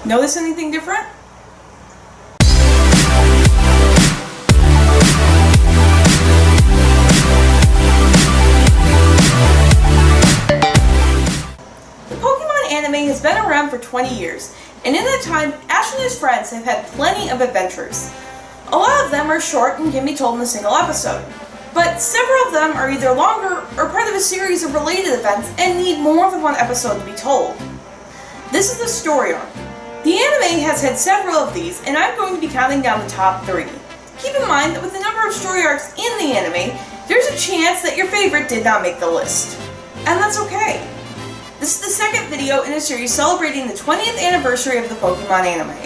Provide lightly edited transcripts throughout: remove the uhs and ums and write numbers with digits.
Notice anything different? The Pokemon anime has been around for 20 years, and in that time, Ash and his friends have had plenty of adventures. A lot of them are short and can be told in a single episode, but several of them are either longer or part of a series of related events and need more than one episode to be told. This is the story arc. The anime has had several of these, and I'm going to be counting down the top 3. Keep in mind that with the number of story arcs in the anime, there's a chance that your favorite did not make the list. And that's okay. This is the second video in a series celebrating the 20th anniversary of the Pokemon anime.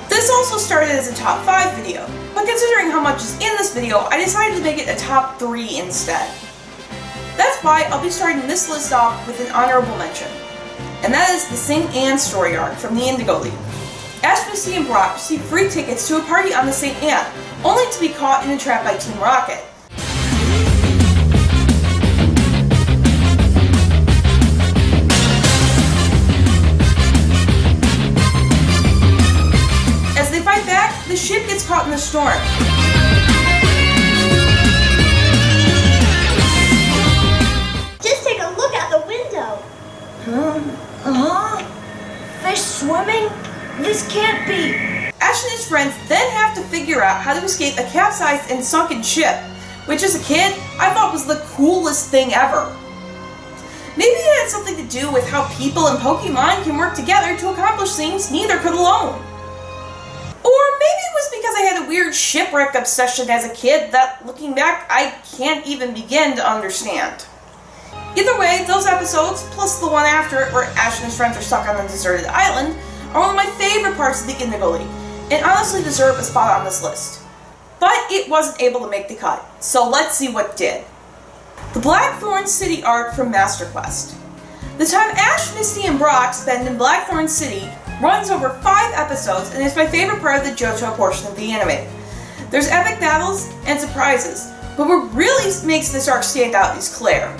This also started as a top 5 video, but considering how much is in this video, I decided to make it a top 3 instead. That's why I'll be starting this list off with an honorable mention, and that is the St. Anne story arc from the Indigo League. Ash, Misty, and Brock receive free tickets to a party on the St. Anne, only to be caught in a trap by Team Rocket. As they fight back, the ship gets caught in the storm. Just take a look out the window. Fish swimming? This can't be. Ash and his friends then have to figure out how to escape a capsized and sunken ship, which as a kid, I thought was the coolest thing ever. Maybe it had something to do with how people and Pokemon can work together to accomplish things neither could alone. Or maybe it was because I had a weird shipwreck obsession as a kid that, looking back, I can't even begin to understand. Either way, those episodes, plus the one after it where Ash and his friends are stuck on a deserted island, are one of my favorite parts of the Indigo League, and honestly deserve a spot on this list. But it wasn't able to make the cut, so let's see what did. The Blackthorn City arc from Master Quest. The time Ash, Misty, and Brock spend in Blackthorn City runs over 5 episodes and is my favorite part of the JoJo portion of the anime. There's epic battles and surprises, but what really makes this arc stand out is Claire.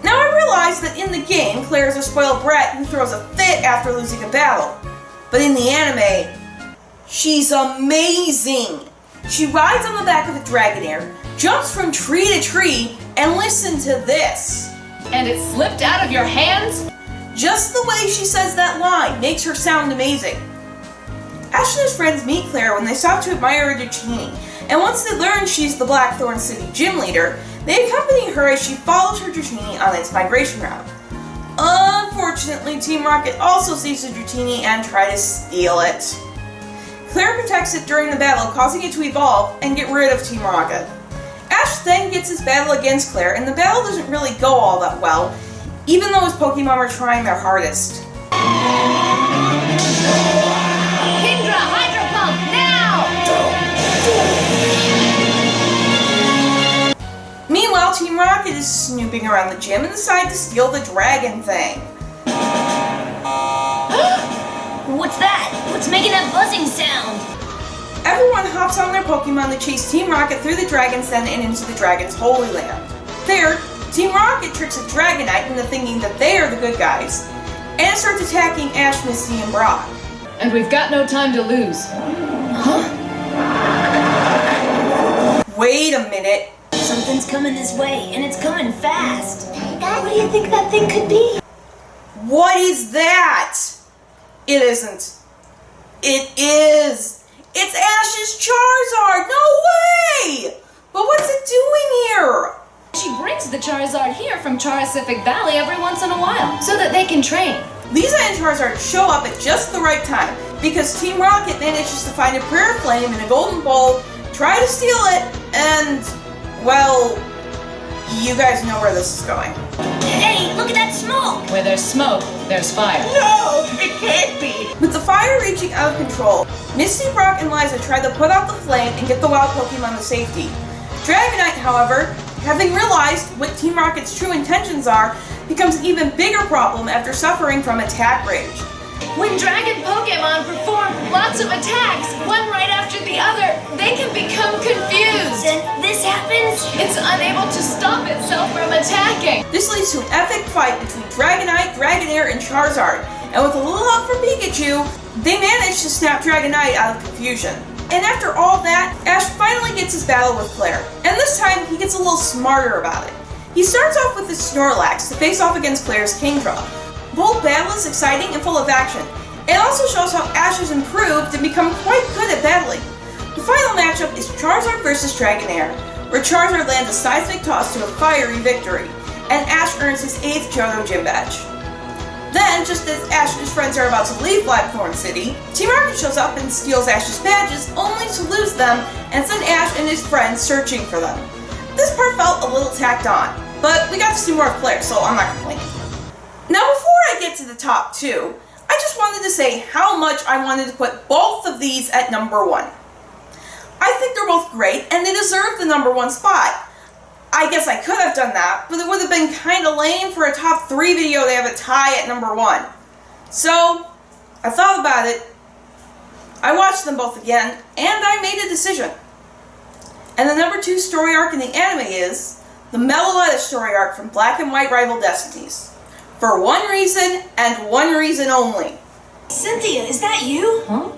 Now I realize that in the game, Claire is a spoiled brat who throws a fit after losing a battle. But in the anime, she's amazing! She rides on the back of a Dragonair, jumps from tree to tree, and listen to this. And it slipped out of your hands? Just the way she says that line makes her sound amazing. Ash and his friends meet Claire when they stop to admire her Dratini, and once they learn she's the Blackthorn City gym leader, they accompany her as she follows her Dratini on its migration route. Unfortunately, Team Rocket also sees the Dratini and try to steal it. Claire protects it during the battle, causing it to evolve and get rid of Team Rocket. Ash then gets his battle against Claire, and the battle doesn't really go all that well, even though his Pokemon are trying their hardest. Kingdra, Hydro Pump, now! Meanwhile, Team Rocket is snooping around the gym and decide to steal the dragon thing. What's that? What's making that buzzing sound? Everyone hops on their Pokemon to chase Team Rocket through the Dragon's Den and into the Dragon's Holy Land. There, Team Rocket tricks a Dragonite into thinking that they are the good guys, and starts attacking Ash, Misty, and Brock. And we've got no time to lose. Wait a minute. Something's coming this way, and it's coming fast. What do you think that thing could be? What is that? It isn't. It is. It's Ash's Charizard! No way! But what's it doing here? She brings the Charizard here from Charcific Valley every once in a while, so that they can train. Lisa and Charizard show up at just the right time, because Team Rocket manages to find a prayer flame in a golden bowl, try to steal it, and, well, you guys know where this is going. Hey, look at that smoke! Where there's smoke, there's fire. No, it can't be! With the fire reaching out of control, Misty, Brock, and Liza try to put out the flame and get the wild Pokemon to safety. Dragonite, however, having realized what Team Rocket's true intentions are, becomes an even bigger problem after suffering from attack rage. When dragon Pokemon perform lots of attacks, one right after the other, they can become confused. Then this happens? It's unable to stop itself from attacking. This leads to an epic fight between Dragonite, Dragonair, and Charizard, and with a little help from Pikachu, they manage to snap Dragonite out of confusion. And after all that, Ash finally gets his battle with Claire, and this time he gets a little smarter about it. He starts off with his Snorlax to face off against Claire's Kingdra. The whole battle is exciting and full of action. It also shows how Ash has improved and become quite good at battling. The final matchup is Charizard vs Dragonair, where Charizard lands a seismic toss to a fiery victory, and Ash earns his 8th Johto Gym badge. Then, just as Ash and his friends are about to leave Blackthorn City, Team Rocket shows up and steals Ash's badges, only to lose them and send Ash and his friends searching for them. This part felt a little tacked on, but we got to see more of Claire, so I'm not complaining. Now, before I get to the top 2, I just wanted to say how much I wanted to put both of these at number 1. I think they're both great, and they deserve the number 1 spot. I guess I could have done that, but it would have been kind of lame for a top 3 video to have a tie at number 1. So, I thought about it, I watched them both again, and I made a decision. And the number 2 story arc in the anime is the Meloetta story arc from Black and White Rival Destinies. For one reason, and one reason only. Cynthia, is that you? Huh?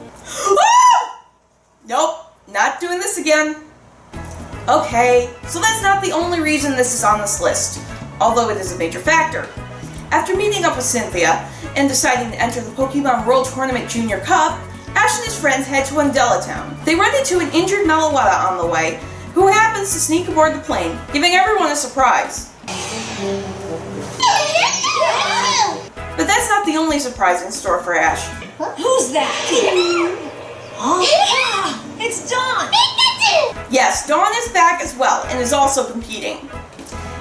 Ah! Nope, not doing this again. Okay, so that's not the only reason this is on this list, although it is a major factor. After meeting up with Cynthia and deciding to enter the Pokemon World Tournament Junior Cup, Ash and his friends head to Undella Town. They run into an injured Meloetta on the way, who happens to sneak aboard the plane, giving everyone a surprise. But that's not the only surprise in store for Ash. Who's that? Huh? It's Dawn! Yes, Dawn is back as well, and is also competing.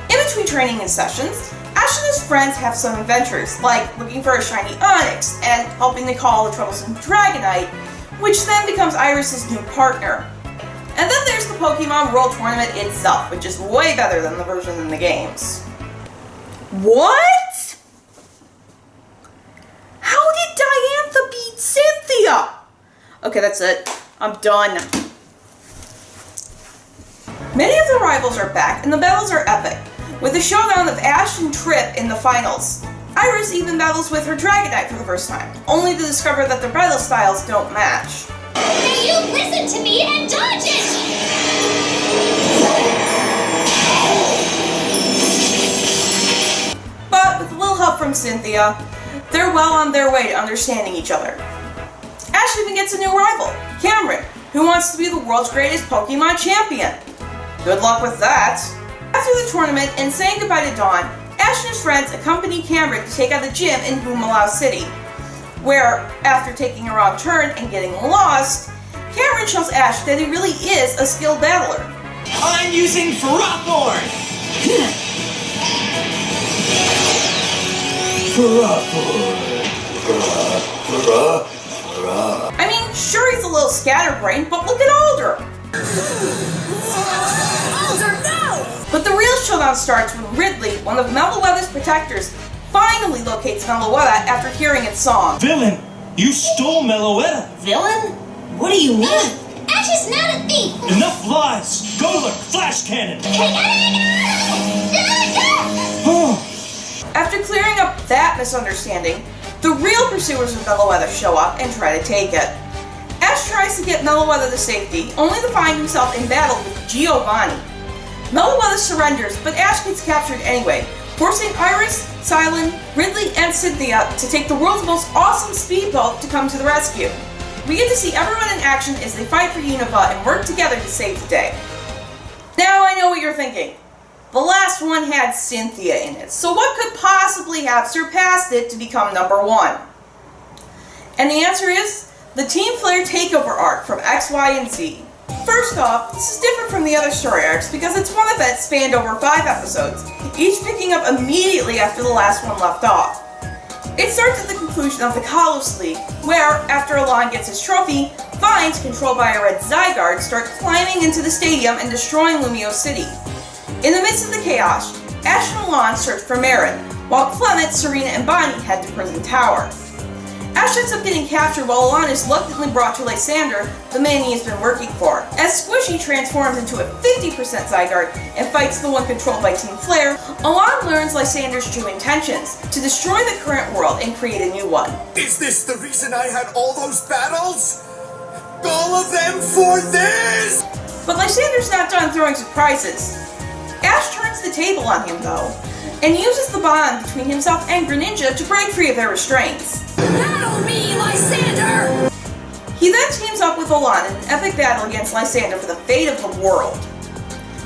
In between training and sessions, Ash and his friends have some adventures, like looking for a shiny Onix, and helping to call the troublesome Dragonite, which then becomes Iris' new partner. And then there's the Pokemon World Tournament itself, which is way better than the version in the games. What? How did Diantha beat Cynthia? Okay, that's it. I'm done. Many of the rivals are back, and the battles are epic, with a showdown of Ash and Trip in the finals. Iris even battles with her Dragonite for the first time, only to discover that their battle styles don't match. Now you listen to me and dodge it! But with a little help from Cynthia, they're well on their way to understanding each other. Ash even gets a new rival, Cameron, who wants to be the world's greatest Pokemon champion. Good luck with that. After the tournament and saying goodbye to Dawn, Ash and his friends accompany Cameron to take out the gym in Boomalao City, where, after taking a wrong turn and getting lost, Cameron shows Ash that he really is a skilled battler. I'm using Frothorn! I mean, sure he's a little scatterbrained, but look at Alder! Alder, no! But the real showdown starts when Ridley, one of Meloetta's protectors, finally locates Meloetta after hearing its song. Villain, you stole Meloetta! Villain? What do you mean? Ash is not a thief! Enough lies! Golem, flash cannon! After clearing up that misunderstanding, the real pursuers of Meloetta show up and try to take it. Ash tries to get Meloetta to safety, only to find himself in battle with Giovanni. Meloetta surrenders, but Ash gets captured anyway, forcing Iris, Silent, Ridley, and Cynthia to take the world's most awesome speedboat to come to the rescue. We get to see everyone in action as they fight for Unova and work together to save the day. Now I know what you're thinking. The last one had Cynthia in it, so what could possibly have surpassed it to become number 1? And the answer is the Team Flare Takeover arc from X, Y, and Z. First off, this is different from the other story arcs because it's one event spanned over 5 episodes, each picking up immediately after the last one left off. It starts at the conclusion of the Kalos League, where, after Alon gets his trophy, Vines, controlled by a red Zygarde, start climbing into the stadium and destroying Lumio City. In the midst of the chaos, Ash and Alon search for Marin, while Clement, Serena, and Bonnie head to Prison Tower. Ash ends up getting captured while Alon is reluctantly brought to Lysander, the man he has been working for. As Squishy transforms into a 50% Zygarde and fights the one controlled by Team Flare, Alon learns Lysander's true intentions, to destroy the current world and create a new one. Is this the reason I had all those battles? All of them for this? But Lysander's not done throwing surprises. Ash turns the table on him though, and uses the bond between himself and Greninja to break free of their restraints. Battle me, Lysander! He then teams up with Alon in an epic battle against Lysander for the fate of the world.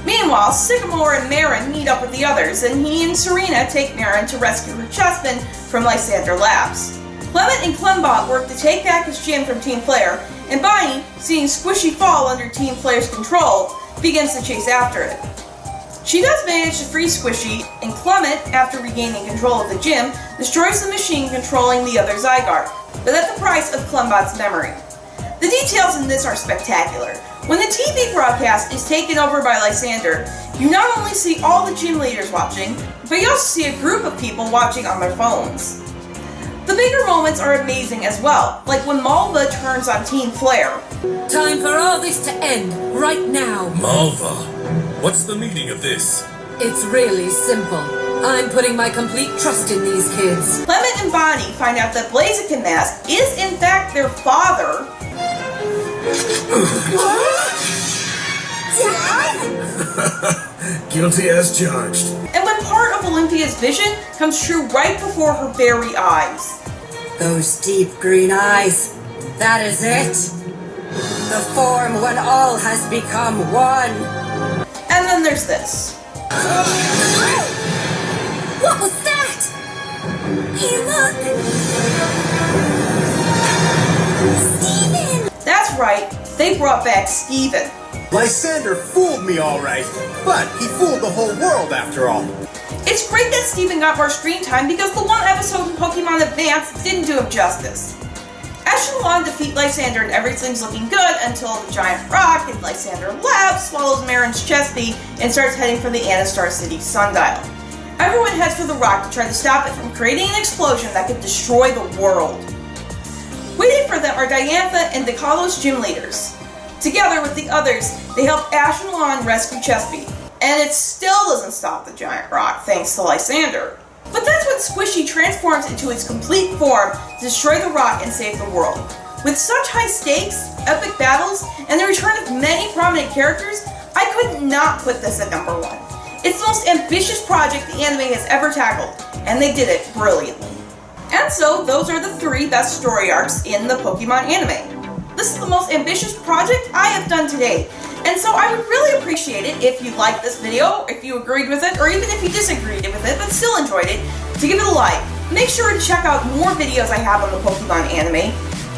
Meanwhile, Sycamore and Marin meet up with the others, and he and Serena take Marin to rescue her Chespin from Lysander Labs. Clement and Clembot work to take back his gym from Team Flare, and Bonnie, seeing Squishy fall under Team Flare's control, begins to chase after it. She does manage to free Squishy, and Clement, after regaining control of the gym, destroys the machine controlling the other Zygarde, but at the price of Clembot's memory. The details in this are spectacular. When the TV broadcast is taken over by Lysander, you not only see all the gym leaders watching, but you also see a group of people watching on their phones. The bigger moments are amazing as well, like when Malva turns on Team Flare. Time for all this to end, right now. Malva, what's the meaning of this? It's really simple. I'm putting my complete trust in these kids. Clement and Bonnie find out that Blaziken Mask is in fact their father. Guilty as charged. And when part of Olympia's vision comes true right before her very eyes. Those deep green eyes. That is it. The form when all has become one. And then there's this. What was that? Hey, look! Steven! That's right, they brought back Steven. Lysander fooled me all right, but he fooled the whole world after all. It's great that Steven got more screen time because the one episode in Pokemon Advance didn't do him justice. Ash and Alon defeat Lysander and everything's looking good until the giant rock in Lysander Labs swallows Marin's Chespy and starts heading for the Anastar City sundial. Everyone heads for the rock to try to stop it from creating an explosion that could destroy the world. Waiting for them are Diantha and Decalo's gym leaders. Together with the others, they help Ash and Alon rescue Chespy. And it still doesn't stop the giant rock thanks to Lysander. But that's when Squishy transforms into its complete form to destroy the rock and save the world. With such high stakes, epic battles, and the return of many prominent characters, I could not put this at number 1. It's the most ambitious project the anime has ever tackled, and they did it brilliantly. And so, those are the 3 best story arcs in the Pokemon anime. This is the most ambitious project I have done to date, and so I would really appreciate it if you liked this video, if you agreed with it, or even if you disagreed with it but still enjoyed it, to give it a like. Make sure to check out more videos I have on the Pokemon anime,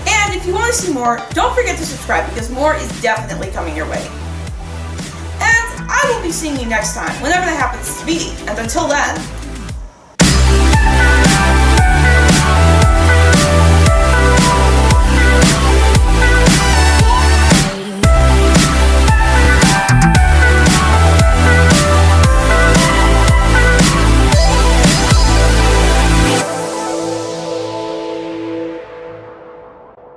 and if you want to see more, don't forget to subscribe because more is definitely coming your way. And I will be seeing you next time, whenever that happens to be, and until then,